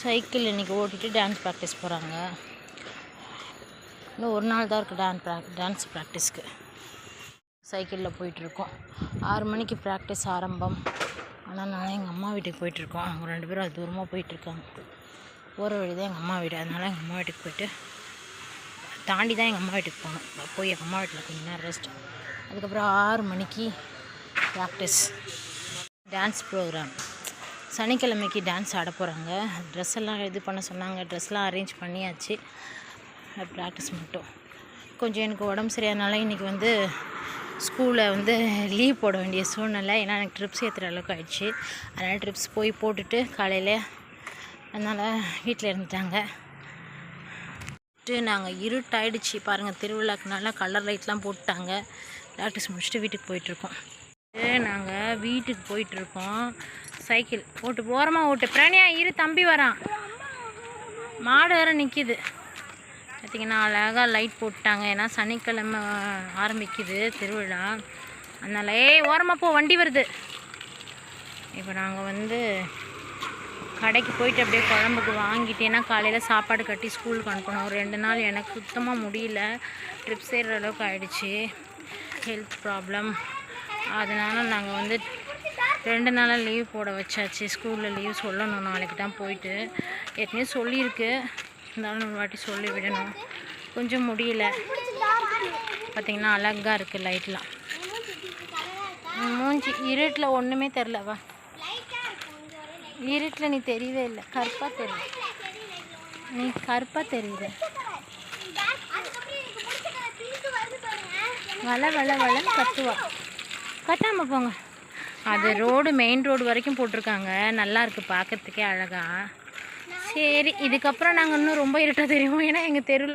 Cycle இன்றைக்கி ஓட்டிகிட்டு dance practice போகிறாங்க. இன்னும் ஒரு நாள் தான் இருக்குது டான்ஸ் ப்ராக்டிஸ்க்கு. சைக்கிளில் போயிட்டுருக்கோம். 6 மணிக்கு ப்ராக்டிஸ் ஆரம்பம். ஆனால் நான் எங்கள் அம்மா வீட்டுக்கு போயிட்டுருக்கோம். அவங்க 2 பேரும் அது தூரமாக போயிட்டுருக்காங்க. போகிற வழி தான் எங்கள் அம்மா வீடு. அதனால் எங்கள் அம்மா வீட்டுக்கு போயிட்டு தாண்டி தான் எங்கள் அம்மா வீட்டுக்கு போகணும். போய் எங்கள் அம்மா வீட்டில் கொஞ்சம் நேரம் ரெஸ்ட். அதுக்கப்புறம் 6 மணிக்கு ப்ராக்டிஸ் டான்ஸ் ப்ரோக்ராம். சனிக்கிழமைக்கு டான்ஸ் ஆட போகிறாங்க. ட்ரெஸ் எல்லாம் இது பண்ண சொன்னாங்க. ட்ரெஸ்லாம் அரேஞ்ச் பண்ணியாச்சு. ப்ராக்டிஸ் மட்டும் கொஞ்சம் எனக்கு உடம்பு சரியாதனால இன்றைக்கி ஸ்கூலில் லீவ் போட வேண்டிய சூழ்நிலை. ஏன்னா எனக்கு ட்ரிப்ஸ் ஏற்றுற அளவுக்கு ஆயிடுச்சு. அதனால் ட்ரிப்ஸ் போய் போட்டுட்டு காலையில் அதனால் வீட்டில் இருந்துட்டாங்க. நாங்கள் இருட்டாயிடுச்சு பாருங்கள். திருவிழாக்குனால கலர் லைட்லாம் போட்டுட்டாங்க. ப்ராக்டிஸ் முடிச்சுட்டு வீட்டுக்கு போயிட்டுருக்கோம். நாங்கள் வீட்டுக்கு போயிட்டுருக்கோம். சைக்கிள் ஓரமாக ஓட்டு பிராணியா இரு, தம்பி வரான். மாடு வேறு நிற்கிது பார்த்திங்கன்னா. அழகாக லைட் போட்டாங்க. ஏன்னா சனிக்கிழமை ஆரம்பிக்குது திருவிழா. அதனால் ஓரமாக போ, வண்டி வருது. இப்போ நாங்கள் கடைக்கு போயிட்டு அப்படியே குழம்புக்கு வாங்கிட்டேன்னா காலையில் சாப்பாடு கட்டி ஸ்கூலுக்கு அனுப்பணும். 2 நாள் எனக்கு சுத்தமாக முடியல. ட்ரிப்ஸ் ஏறுற அளவுக்கு ஆகிடுச்சி. Health problem. அதனால் நாங்கள் 2 நாளாக லீவ் போட வச்சாச்சு. ஸ்கூலில் லீவ் சொல்லணும். நாளைக்கு தான் போயிட்டு ஏற்கனவே சொல்லியிருக்கு. இருந்தாலும் ஒரு வாட்டி சொல்லி விடணும். கொஞ்சம் முடியல. பார்த்திங்கன்னா அழகாக இருக்குது லைட்லாம். மூஞ்சி இருட்டில் ஒன்றுமே தெரிலவா. இருட்டில் நீ தெரியவே இல்லை. கருப்பாக தெரியுது. நீ கருப்பாக தெரியுது. வளன்னு கத்துவா. கட்டாமல் போங்க. அது மெயின் ரோடு வரைக்கும் போட்டிருக்காங்க. நல்லா இருக்குது பார்க்கறதுக்கே அழகாக. சரி, இதுக்கப்புறம் நாங்கள் இன்னும் ரொம்ப இருட்டாக தெரியும். ஏன்னா எங்கள் தெருவில்